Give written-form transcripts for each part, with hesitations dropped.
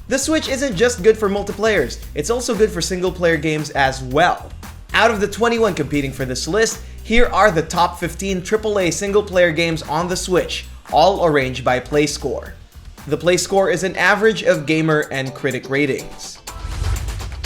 The Switch isn't just good for multiplayers, it's also good for single-player games as well. Out of the 21 competing for this list, here are the top 15 AAA single-player games on the Switch, all arranged by Play Score. The Play Score is an average of gamer and critic ratings.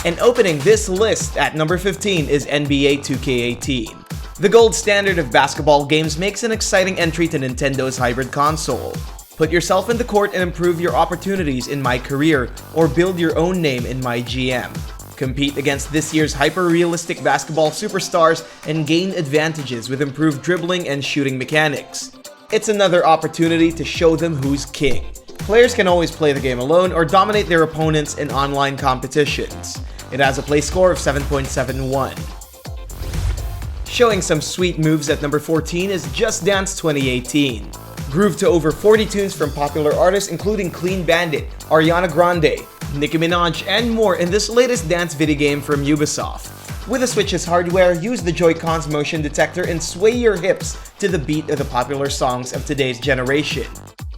And opening this list at number 15 is NBA 2K18. The gold standard of basketball games makes an exciting entry to Nintendo's hybrid console. Put yourself in the court and improve your opportunities in My Career, or build your own name in My GM. Compete against this year's hyper-realistic basketball superstars and gain advantages with improved dribbling and shooting mechanics. It's another opportunity to show them who's king. Players can always play the game alone or dominate their opponents in online competitions. It has a play score of 7.71. Showing some sweet moves at number 14 is Just Dance 2018. Groove to over 40 tunes from popular artists including Clean Bandit, Ariana Grande, Nicki Minaj, and more in this latest dance video game from Ubisoft. With the Switch's hardware, use the Joy-Con's motion detector and sway your hips to the beat of the popular songs of today's generation.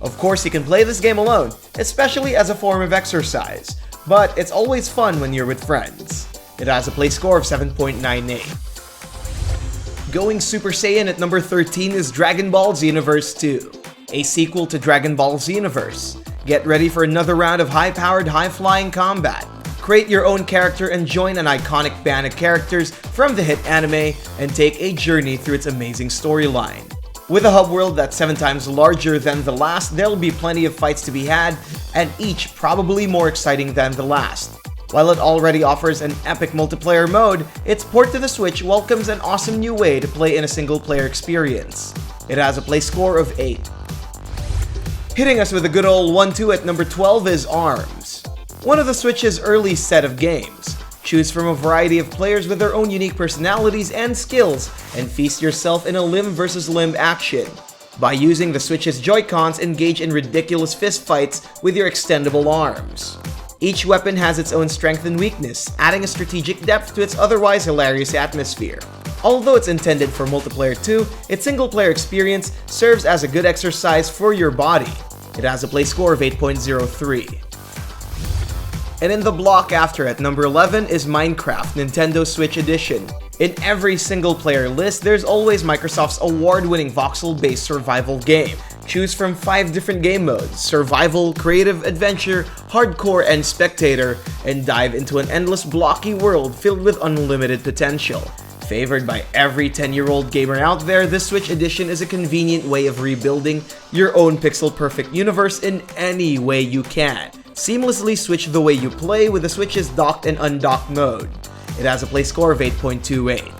Of course, you can play this game alone, especially as a form of exercise, but it's always fun when you're with friends. It has a play score of 7.98. Going Super Saiyan at number 13 is Dragon Ball Xenoverse 2, a sequel to Dragon Ball Xenoverse. Get ready for another round of high-powered, high-flying combat. Create your own character and join an iconic band of characters from the hit anime and take a journey through its amazing storyline. With a hub world that's 7 times larger than the last, there'll be plenty of fights to be had, and each probably more exciting than the last. While it already offers an epic multiplayer mode, its port to the Switch welcomes an awesome new way to play in a single-player experience. It has a play score of 8. Hitting us with a good old 1-2 at number 12 is ARMS, one of the Switch's early set of games. Choose from a variety of players with their own unique personalities and skills, and feast yourself in a limb versus limb action. By using the Switch's Joy-Cons, engage in ridiculous fistfights with your extendable arms. Each weapon has its own strength and weakness, adding a strategic depth to its otherwise hilarious atmosphere. Although it's intended for multiplayer too, its single-player experience serves as a good exercise for your body. It has a play score of 8.03. And in the block after at number 11 is Minecraft Nintendo Switch Edition. In every single-player list, there's always Microsoft's award-winning voxel-based survival game. Choose from 5 different game modes: Survival, Creative, Adventure, Hardcore, and Spectator, and dive into an endless blocky world filled with unlimited potential. Favored by every 10-year-old gamer out there, this Switch Edition is a convenient way of rebuilding your own pixel-perfect universe in any way you can. Seamlessly switch the way you play with the Switch's docked and undocked mode. It has a play score of 8.28.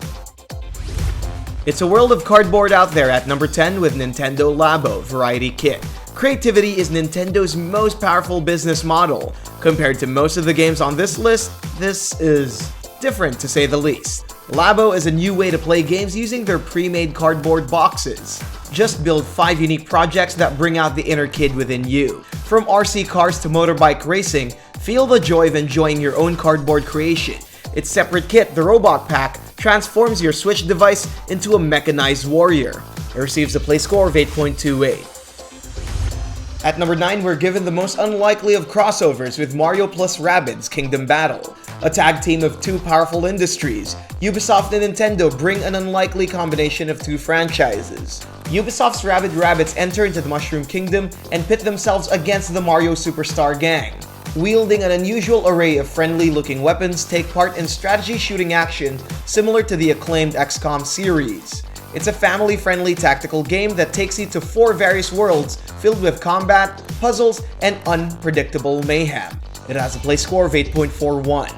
It's a world of cardboard out there at number 10 with Nintendo LABO-Variety Kit. Creativity is Nintendo's most powerful business model. Compared to most of the games on this list, this is different to say the least. Labo is a new way to play games using their pre-made cardboard boxes. Just build 5 unique projects that bring out the inner kid within you. From RC cars to motorbike racing, feel the joy of enjoying your own cardboard creation. Its separate kit, the Robot Pack, transforms your Switch device into a mechanized warrior. It receives a play score of 8.28. At number 9, we're given the most unlikely of crossovers with Mario plus Rabbids Kingdom Battle. A tag team of 2 powerful industries, Ubisoft and Nintendo bring an unlikely combination of 2 franchises. Ubisoft's Rabid Rabbids enter into the Mushroom Kingdom and pit themselves against the Mario Superstar gang. Wielding an unusual array of friendly-looking weapons, take part in strategy shooting action similar to the acclaimed XCOM series. It's a family-friendly tactical game that takes you to 4 various worlds filled with combat, puzzles, and unpredictable mayhem. It has a play score of 8.41.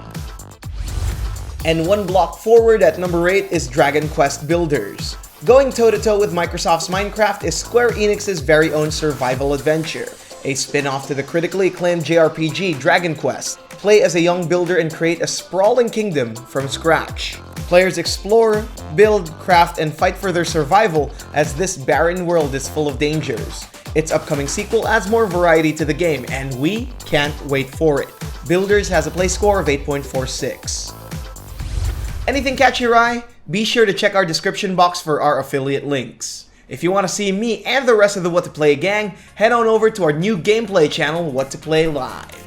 And one block forward at number 8 is Dragon Quest Builders. Going toe-to-toe with Microsoft's Minecraft is Square Enix's very own survival adventure, a spin-off to the critically acclaimed JRPG Dragon Quest. Play as a young builder and create a sprawling kingdom from scratch. Players explore, build, craft, and fight for their survival as this barren world is full of dangers. Its upcoming sequel adds more variety to the game, and we can't wait for it. Builders has a play score of 8.46. Anything catch your eye? Be sure to check our description box for our affiliate links. If you want to see me and the rest of the What to Play gang, head on over to our new gameplay channel, What to Play Live.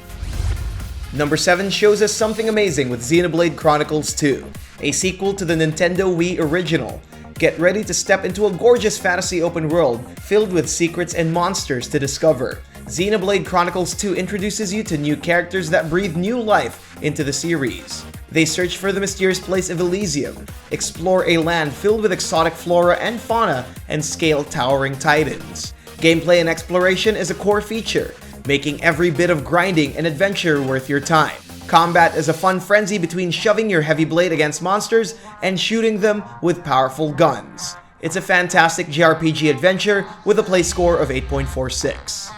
Number 7 shows us something amazing with Xenoblade Chronicles 2, a sequel to the Nintendo Wii original. Get ready to step into a gorgeous fantasy open world filled with secrets and monsters to discover. Xenoblade Chronicles 2 introduces you to new characters that breathe new life into the series. They search for the mysterious place of Elysium, explore a land filled with exotic flora and fauna, and scale towering titans. Gameplay and exploration is a core feature, making every bit of grinding and adventure worth your time. Combat is a fun frenzy between shoving your heavy blade against monsters and shooting them with powerful guns. It's a fantastic JRPG adventure with a play score of 8.46.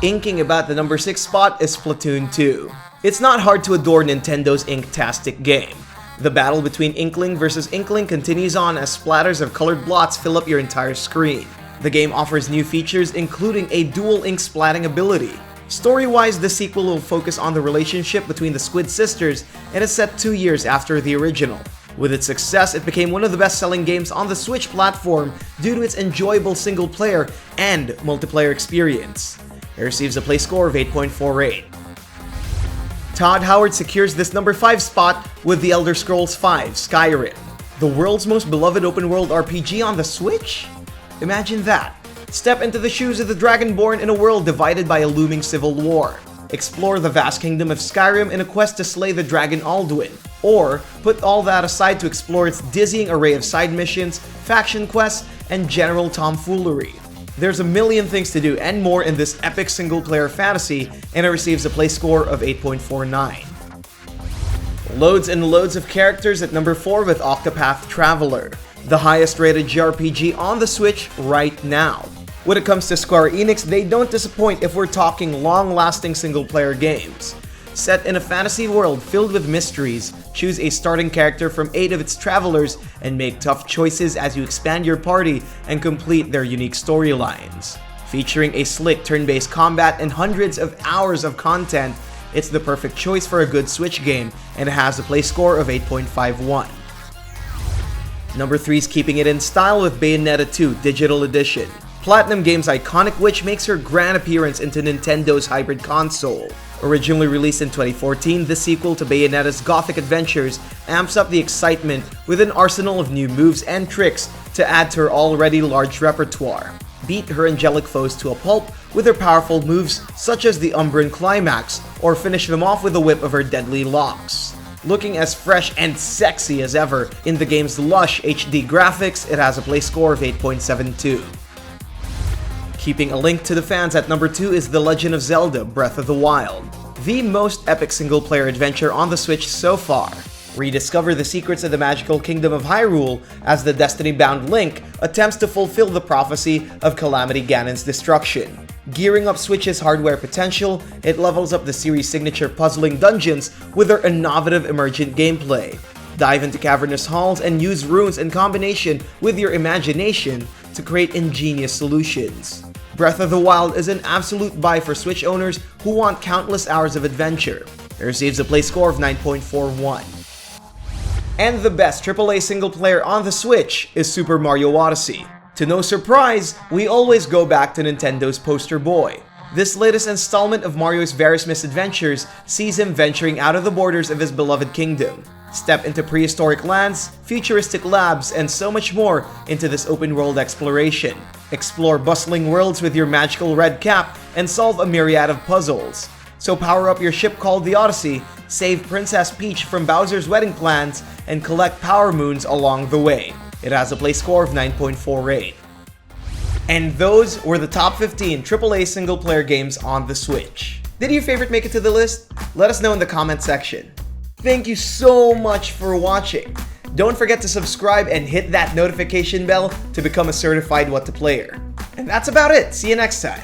Inking about the number 6 spot is Splatoon 2. It's not hard to adore Nintendo's Inktastic game. The battle between Inkling versus Inkling continues on as splatters of colored blots fill up your entire screen. The game offers new features including a dual ink splatting ability. Story-wise, the sequel will focus on the relationship between the Squid sisters and is set 2 years after the original. With its success, it became one of the best-selling games on the Switch platform due to its enjoyable single-player and multiplayer experience. It receives a play score of 8.48. Todd Howard secures this number 5 spot with The Elder Scrolls V: Skyrim, the world's most beloved open-world RPG on the Switch? Imagine that. Step into the shoes of the Dragonborn in a world divided by a looming civil war. Explore the vast kingdom of Skyrim in a quest to slay the dragon Alduin. Or put all that aside to explore its dizzying array of side missions, faction quests, and general tomfoolery. There's a million things to do and more in this epic single-player fantasy, and it receives a play score of 8.49. Loads and loads of characters at number 4 with Octopath Traveler, the highest rated JRPG on the Switch right now. When it comes to Square Enix, they don't disappoint if we're talking long-lasting single-player games. Set in a fantasy world filled with mysteries, choose a starting character from 8 of its travelers and make tough choices as you expand your party and complete their unique storylines. Featuring a slick turn-based combat and hundreds of hours of content, it's the perfect choice for a good Switch game, and it has a play score of 8.51. Number 3 is keeping it in style with Bayonetta 2 Digital Edition. Platinum Games' iconic witch makes her grand appearance into Nintendo's hybrid console. Originally released in 2014, the sequel to Bayonetta's gothic adventures amps up the excitement with an arsenal of new moves and tricks to add to her already large repertoire. Beat her angelic foes to a pulp with her powerful moves such as the Umbran Climax, or finish them off with a whip of her deadly locks. Looking as fresh and sexy as ever in the game's lush HD graphics, it has a play score of 8.72. Keeping a link to the fans at number 2 is The Legend of Zelda: Breath of the Wild, the most epic single-player adventure on the Switch so far. Rediscover the secrets of the magical kingdom of Hyrule as the destiny-bound Link attempts to fulfill the prophecy of Calamity Ganon's destruction. Gearing up Switch's hardware potential, it levels up the series' signature puzzling dungeons with their innovative emergent gameplay. Dive into cavernous halls and use runes in combination with your imagination to create ingenious solutions. Breath of the Wild is an absolute buy for Switch owners who want countless hours of adventure. It receives a play score of 9.41. And the best AAA single player on the Switch is Super Mario Odyssey. To no surprise, we always go back to Nintendo's poster boy. This latest installment of Mario's various misadventures sees him venturing out of the borders of his beloved kingdom. Step into prehistoric lands, futuristic labs, and so much more into this open-world exploration. Explore bustling worlds with your magical red cap and solve a myriad of puzzles. So power up your ship called the Odyssey, save Princess Peach from Bowser's wedding plans, and collect power moons along the way. It has a play score of 9.48. And those were the top 15 AAA single-player games on the Switch. Did your favorite make it to the list? Let us know in the comment section. Thank you so much for watching. Don't forget to subscribe and hit that notification bell to become a certified What To Player. And that's about it. See you next time.